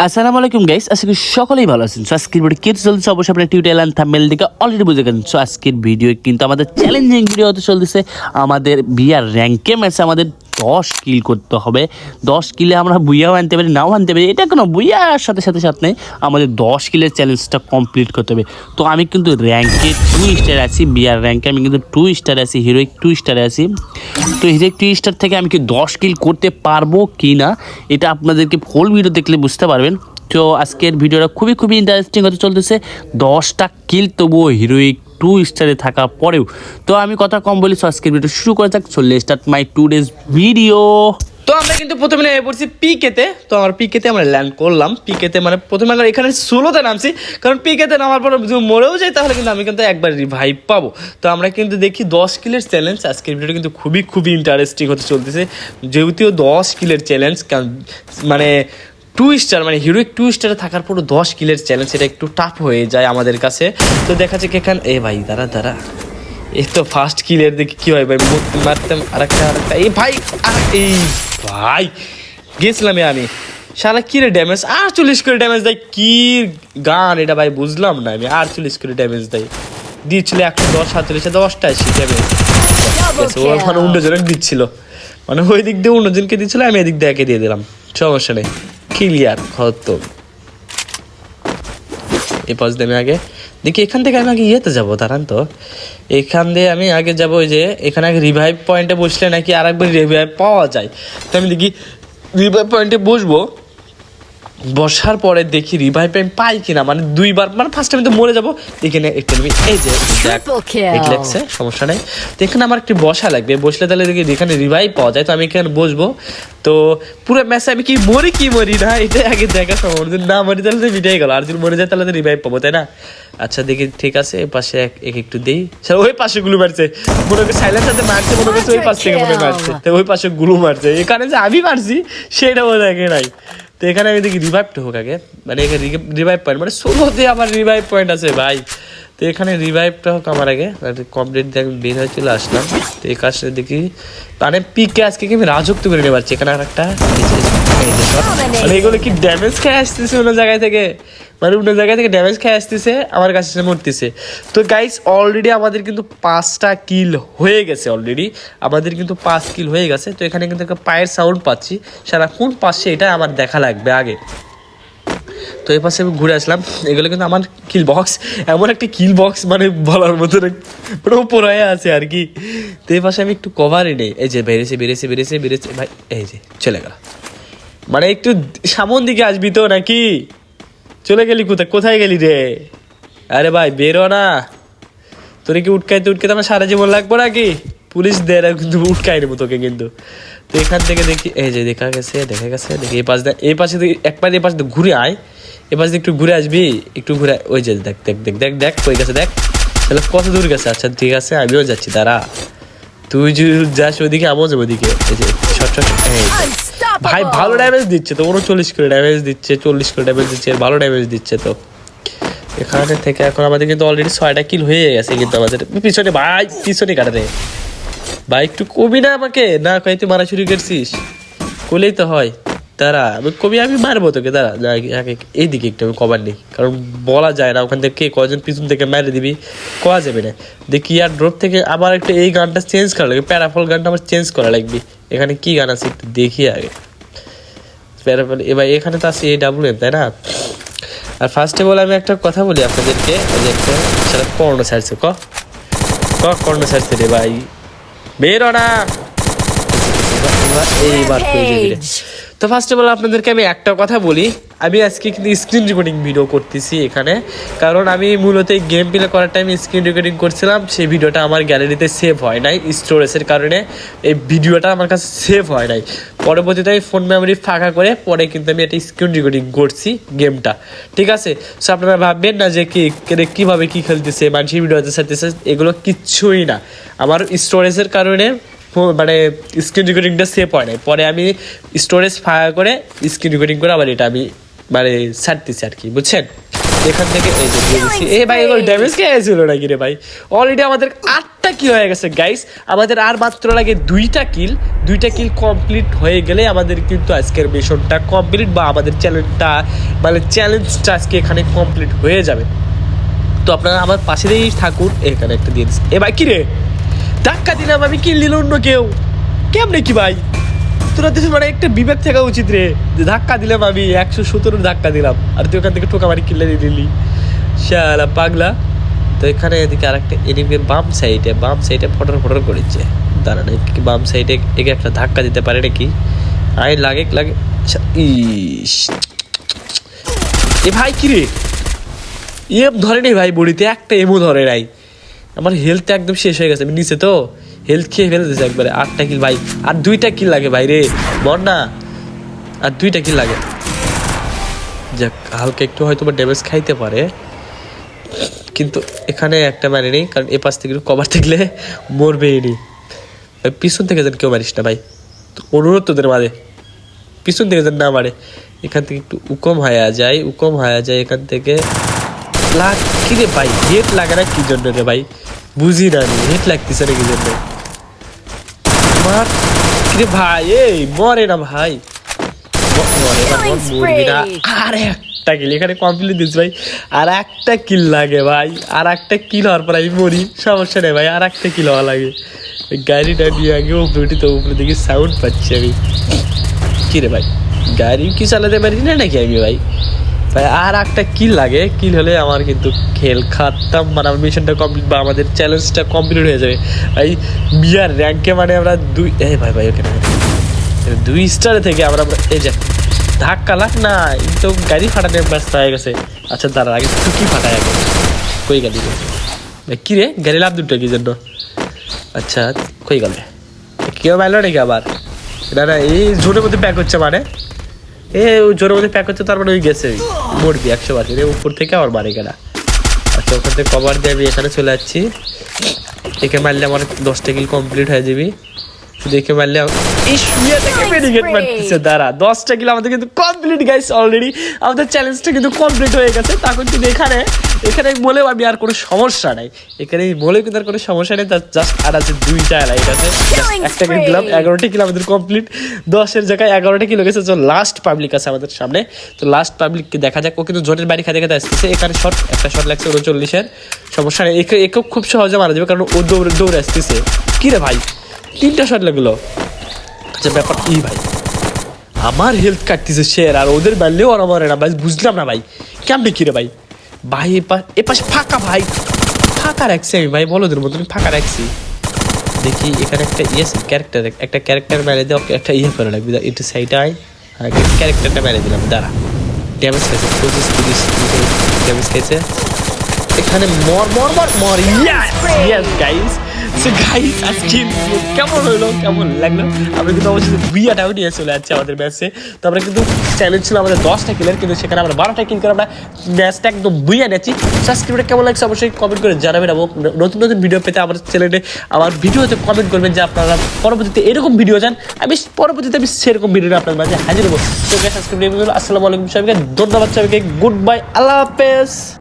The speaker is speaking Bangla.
আসসালামু আলাইকুম গাইস, আশা করি সকলেই ভালো আছেন। সো আজকের ভিডিও কি চলছে অবশ্যই আপনারা টিউটোরিয়াল এন্ড থাম্বনেল দেখে অলরেডি বুঝে গেছেন। সো আজকের ভিডিও কিন্তু আমাদের চ্যালেঞ্জিং ভিডিও হতে চলতেছে। আমাদের বিয়ার র্যাঙ্কে ম্যাচে আমাদের 10 কিল করতে হবে। 10 কিলে আমরা বুইয়াও আনতে পারি, নাও আনতে পারি, এটা কোনো বুইয়ার সাথে আমাদের 10 কিলের চ্যালেঞ্জটা কমপ্লিট করতে হবে। তো আমি কিন্তু র্যাঙ্কে 2 স্টার আছি, বিয়ার র্যাঙ্কে আমি কিন্তু 2 স্টার আছি, হিরোইক 2 স্টারে আছি। তো হিরোইক 2 স্টার থেকে আমি কি 10 কিল করতে পারবো কি না এটা আপনাদেরকে ফুল ভিডিও দেখলে বুঝতে পারবেন। তো আজকের ভিডিওটা খুবই ইন্টারেস্টিং হতে চলতেছে। 10টা কিল তবুও হিরোইক 2 স্টারে থাকার পরেও। তো আমি কথা কম বলি, আজকের ভিডিও শুরু করা যাক। চলে স্টার্ট মাই টুডেজ ভিডিও। তো আমরা কিন্তু প্রথমে নেমে পড়ছি পিকেতে। তো আমার পিকেতে আমরা ল্যান্ড করলাম। পিকেতে মানে প্রথমে আমরা এখানে সোলোতে নামছি, কারণ পিকেতে নামার পর যদি মরেও যাই তাহলে কিন্তু আমি কিন্তু একবার রিভাইভ পাবো। তো আমরা কিন্তু দেখি 10 কিলের চ্যালেঞ্জ। আজকের ভিডিওটা কিন্তু খুবই ইন্টারেস্টিং হতে চলতেছে, যেহেতু 10 কিলের চ্যালেঞ্জ। মানে 2 স্টার মানে হিরোইক 2 স্টারে থাকার পরও 10 কিলের চ্যালেঞ্জ, এটা একটু টাফ হয়ে যায় আমাদের কাছে। তো দেখা যাচ্ছে এখানে ভাই দাঁড়া এই তো ফার্স্ট কিলের দেখি কি হয় ভাই, মারতাম আরেকটা এই ভাই এই ভাই গেছিলাম আমি শালা কি রে ড্যামেজ 48 করে ড্যামেজ দেয়। কি গান এটা ভাই বুঝলাম না আমি। 48 করে ড্যামেজ দেয়, দিচ্ছিল 110 47 10টা ড্যামেজ। ও মানে অন্যজনকে দিচ্ছিল, মানে ওই দিক দিয়ে অন্যজনকে দিচ্ছিল, আমি এদিক দিয়ে একে দিয়ে দিলাম, সমস্যা নেই, ক্লিয়ার হতো। এই পাশ দিয়ে আমি আগে দেখি, এখান থেকে আমি আগে ইয়েতে যাবো, দাঁড়ান তো। এখান দিয়ে আমি আগে যাবো ওই যে এখানে আগে রিভাইভ পয়েন্টে বসলে নাকি আর একবার রিভাইভ পাওয়া যায়। তো আমি দেখি রিভাইভ পয়েন্টে বসবো, বসার পরে দেখি রিভাইভ আমি পাই কিনা। মানে 2বার, মানে ফার্স্ট আমি তো মরে যাবো। এখানে একটা এই যে লাগছে, সমস্যা নেই। তো এখানে আমার একটু বসা লাগবে, বসলে তাহলে দেখি এখানে রিভাইভ পাওয়া যায়। তো আমি এখানে বসবো। তো পুরো ম্যাচে আমি কি মরি না এটা আগে দেখা সম্ভব, না মরি তাহলে তো মিটাই গেল, আর যদি মরে যায় তাহলে তো রিভাইভ পাবো, তাই না? আচ্ছা দেখি, ঠিক আছে, এই পাশে একটু দেই। ওই পাশে গুলো মারছে, মনে হচ্ছে সাইলেন্স সাথে মারছে, মনে করছে ওই পাশ থেকে মনে মারছে। তো ওই পাশে গুলো মারছে, এখানে যে আমি মারছি সেটা বোধ হয় নাই। তো এখানে আমি দেখি রিভাইভটা হোক আগে, মানে এখানে রিভাইভ পয়েন্ট, মানে সোলোতে আমার রিভাইভ পয়েন্ট আছে ভাই। তো এখানে রিভাইভটা হোক আমার আগে, কমপ্লিট দিয়ে বের হয়ে চলে আসলাম। তো এই কাজটা দেখি, মানে পিকে আজকে কি আমি রাজত্ব করে নিতে পারছি। এখানে আর একটা মানে এগুলো কি ড্যামেজ খেয়ে আসতেছে অন্য জায়গায় থেকে, মানে অন্য জায়গায় থেকে ড্যামেজ খেয়ে আসতেছে, আমার কাছে মরতেছে। তো গাইস অলরেডি আমাদের কিন্তু 5টা কিল হয়ে গেছে, অলরেডি আমাদের কিন্তু 5 কিল হয়ে গেছে। তো এখানে কিন্তু একটা পায়ের সাউন্ড পাচ্ছি, সারাক্ষণ পাচ্ছে, এটা আমার দেখা লাগবে আগে। তো এই পাশে আমি ঘুরে আসলাম, এগুলো কিন্তু আমার কিল বক্স, এমন একটা কিল বক্স মানে বলার মতো উপর হয়ে আছে আর কি। তো এই পাশে আমি একটু কভারই নেই, এই যে বেড়েছে ভাই, এই যে চলে গেল। মানে একটু সামন দিকে আসবি তো নাকি, চলে গেলি কোথায় গেলি রে? আরে ভাই বেরো না, তোরে কি উটকাইতে আমার সারা জীবন লাগবো নাকি? পুলিশ দেয় কিন্তু উটকাই নেবো তোকে কিন্তু। তো এখান থেকে দেখি, এই যে দেখা গেছে দেখি এই পাশে একবার এই পাশে ঘুরে আয়, এই পাশে একটু ঘুরে আসবি, একটু ঘুরে, ওই যে দেখ কই গেছে, দেখ তাহলে কত দূর গেছে। আচ্ছা ঠিক আছে, আমিও যাচ্ছি, দাঁড়া, তুই যদি যাস ওইদিকে আমিও যাবো ওইদিকে। এই যে ভাই ভালো ড্যামেজ দিচ্ছে তো, 39 করে ড্যামেজ দিচ্ছে, 40 করে ড্যামেজ দিচ্ছে, ভালো ড্যামেজ দিচ্ছে। তো এখানে থেকে এখন আমাদের কিন্তু অলরেডি 6টা কিল হয়ে গেছে কিন্তু আমাদের। পিছনে ভাই, পিছনে কাটারে ভাই, একটু কবি না আমাকে, না কই তুই মারা শুরু করছিস, কোলেই তো হয়। দাঁড়া আমি কবি, আমি মারবো তোকে, দাঁড়া এইদিকে একটু আমি কভার নেই, কারণ বলা যায় না ওখান থেকে কে কজন পিছন থেকে মেরে দিবি, কোয়া যাবে না। দেখি আর ড্রপ থেকে আবার একটু এই গানটা চেঞ্জ করা লাগবে, প্যারাফল গানটা আমার চেঞ্জ করা লাগবে। এখানে কি গান আছে একটু দেখি আগে। প্যারাফল এবার এখানে তো আছে AWM, তাই না? আর ফার্স্টে বলে আমি একটা কথা বলি আপনাদেরকে, সেটা কর্ণ ছাড়ছে, কর্ণ ছাড়ছে রে ভাই, বেরো না এইবার। তো ফার্স্ট অফ অল আপনাদেরকে আমি একটা কথা বলি, আমি আজকে কিন্তু স্ক্রিন রেকর্ডিং ভিডিও করতেছি এখানে, কারণ আমি মূলত এই গেম প্লে করার টাইমে স্ক্রিন রেকর্ডিং করছিলাম, সেই ভিডিওটা আমার গ্যালারিতে সেভ হয় নাই স্টোরেজের কারণে, এই ভিডিওটা আমার কাছে সেভ হয় নাই। পরবর্তীতে আমি ফোন মেমোরি ফাঁকা করে পরে কিন্তু আমি একটা স্ক্রিন রেকর্ডিং করছি গেমটা, ঠিক আছে? সো আপনারা ভাববেন না যে কীভাবে কী খেলতেছে, মানুষের ভিডিওতে ছাড়তেছে, এগুলো কিচ্ছুই না, আমার স্টোরেজের কারণে মানে স্ক্রিন রেকর্ডিংটা সেভ হয় নাই। পরে আমি স্টোরেজ ফায়ার করে স্ক্রিন রেকর্ডিং করে আবার এটা আমি মানে ছাড়তেছি আর কি, বুঝছেন? এখান থেকে এই যে ভাই এগুলো ড্যামেজ খেয়ে ছিল নাকি রে ভাই? অলরেডি আমাদের 8 একটা কিল হয়ে গেছে গাইস, আমাদের আর মাত্র লাগে দুইটা কিল কমপ্লিট হয়ে গেলে আমাদের কিন্তু আজকের মিশনটা কমপ্লিট বা আমাদের চ্যালেঞ্জটা আজকে এখানে কমপ্লিট হয়ে যাবে। তো আপনারা আমার পাশে দিয়েই থাকুন। এখানে একটা দিয়ে দিচ্ছি। এ ভাই কি রে, ধাক্কা দিলাম আমি, কিল দিল অন্য কেউ, কেমনে কি ভাই? তোরা দেশে মানে একটা বিবেক থাকা উচিত রে, যে ধাক্কা দিলাম আমি 117 ধাক্কা দিলাম আর তুই ওখান থেকে টোকা মারি কিল্লা দিয়ে দিলি, শালা পাগলা। তো এখানে এদিকে আরেকটা এনিমি বাম সাইডে ফটর করেছে, দাঁড়ান কি বাম সাইডে একে একটা ধাক্কা দিতে পারে নাকি? আয় লাগে ইস, এ ভাই কি রে, এম ধরে নেই ভাই, বডিতে একটা এমও ধরে নাই। আমার হেলথ একদম শেষ হয়ে গেছে, আমি নিচে তো হেলথ খেয়ে ফেলে দিয়েছে একবারে। 8টা কিল ভাই, আর 2টা কিল লাগে ভাই রে, মর না, আর 2টা কিল লাগে। যাক, হালকা একটু হয়তো বা ড্যামেজ খাইতে পারে, কিন্তু এখানে একটা মারি নেই, কারণ এ পাশ থেকে কভার থাকলে মরবেই নি। পিছন থেকে যেন কেউ মারিস না ভাই, অনুরোধ তোদের মারে, পিছন থেকে যেন না মারে। এখান থেকে একটু উকম হয়ে যায় এখান থেকে। কি রে ভাই, হেট লাগে না কি জন্য রে ভাই, বুঝি না আমি, হেট লাগতেছে না কি জন্য আমার? কি রে ভাই, এই মরে না ভাই, মরবি না। আর একটা কিল এখানে কমপ্লিট দিচ্ছি ভাই, আর একটা কিল লাগে ভাই, আর একটা কিল হওয়ার পর আমি মরি, সমস্যা নেই ভাই, আর একটা কিল হওয়া লাগে। গাড়িটা নিয়ে আগে উপরে দেখি সাউন্ড পাচ্ছি আমি। কি রে ভাই, গাড়ি কি চালাতে পারি না নাকি আমি ভাই? আর একটা কিল লাগে, কিল হলে আমার কিন্তু খেল খাতাম, মানে আমার মিশনটা কমপ্লিট বা আমাদের চ্যালেঞ্জটা কমপ্লিট হয়ে যাবে ভাই। বিয়ার র্যাঙ্কে মানে আমরা ভাই ওখানে 2 স্টারে থেকে আমরা এই যে ধাক্কা লাগ না, তো গাড়ি ফাটাতে ব্যস্ত হয়ে গেছে। আচ্ছা দাঁড়া, আগে তুই কি ফাটায় আগে, কই গাড়ি ভাই? কি রে, গাড়ি লাভ দুটো কি জন্য? আচ্ছা কই গেলে, কেউ মারলো নাকি আবার? না এই জোরের মধ্যে প্যাক হচ্ছে, মানে ওই জোরের মধ্যে প্যাক হচ্ছে, তার মানে ওই গেছে, মরবি 100%। উপর থেকে আবার মারে গেলা। আচ্ছা ওখান থেকে কভার দিয়ে আমি এখানে চলে যাচ্ছি। একে মারলে আমার 10টা কিল কমপ্লিট হয়ে যাবি। দেখে মারলে এই শুয়ে থেকে মেডিকেট মারতেছে, দাঁড়া 10টা কিল আমাদের কিন্তু কমপ্লিট গাইস, অলরেডি আমাদের চ্যালেঞ্জটা কিন্তু কমপ্লিট হয়ে গেছে। তখন কিন্তু এখানে বলেও আমি আর কোনো সমস্যা নাই, এখানে বলেও কিন্তু আর কোনো সমস্যা নেই। জাস্ট আর আছে 2টা লাইট আছে, একটা কিল দিলাম, 11টা কিল আমাদের কমপ্লিট। 10-এর জায়গায় 11টা কিল গেছে। লাস্ট পাবলিক আছে আমাদের সামনে, তো লাস্ট পাবলিককে দেখা যাক। ও কিন্তু জোনের বাড়ি খাতে আসতেছে, এখানে একটা শট লাগছে 39-এর, সমস্যা নেই, একে খুব সহজে মারা যাবে, কারণ ও দৌড়ে আসতেছে। কি রে ভাই, 3টা শট লাগলো। আচ্ছা ব্যাপার কি ভাই, আমার হেলথ কাটতেছে শেয়ার, আর ওদের মারলেও আর আমার না ভাই, বুঝলাম না ভাই কেমন কি রে ভাই। ভাই এপাশে ফাঁকা, ভাই ফাঁকা রাখছি আমি ভাই, বলো ওদের মতন ফাঁকা রাখছি। দেখি এখানে একটা ক্যারেক্টার মেরে দিয়ে একটা করে রাখবি, একটু সাইডে আয়, ক্যারেক্টারটা মেরে দিলাম, দাঁড়া। ড্যামেজ খাইছে 25-30 ড্যামেজ খাইছে এখানে। মর ইয়েস গাইস। সো গাইস আজকে কেমন হলো, কেমন লাগলো? আমরা কিন্তু অবশ্যই বিয়াটাও নিয়ে চলে যাচ্ছি আমাদের ম্যাচে। তো আমরা কিন্তু চ্যালেঞ্জ ছিল আমাদের 10টা কিলের, কিন্তু সেখানে আমরা 12টা কিল করে আমরা ম্যাচটা একদম বুইয়া নিয়েছি। সাবস্ক্রাইবটা কেমন লাগছে অবশ্যই কমেন্ট করে জানাবেন, এবং নতুন ভিডিও পেতে আমার চ্যানেলে আমার ভিডিওতে কমেন্ট করবেন যে আপনারা পরবর্তীতে এরকম ভিডিও চান, আমি পরবর্তীতে সেরকম ভিডিও আপনার মাঝে হাজির হবো। তো সাবস্ক্রাইব, আসসালামু আলাইকুম সবাইকে, ধন্যবাদ সবাইকে, গুড বাই, আল্লাহ হাফেজ।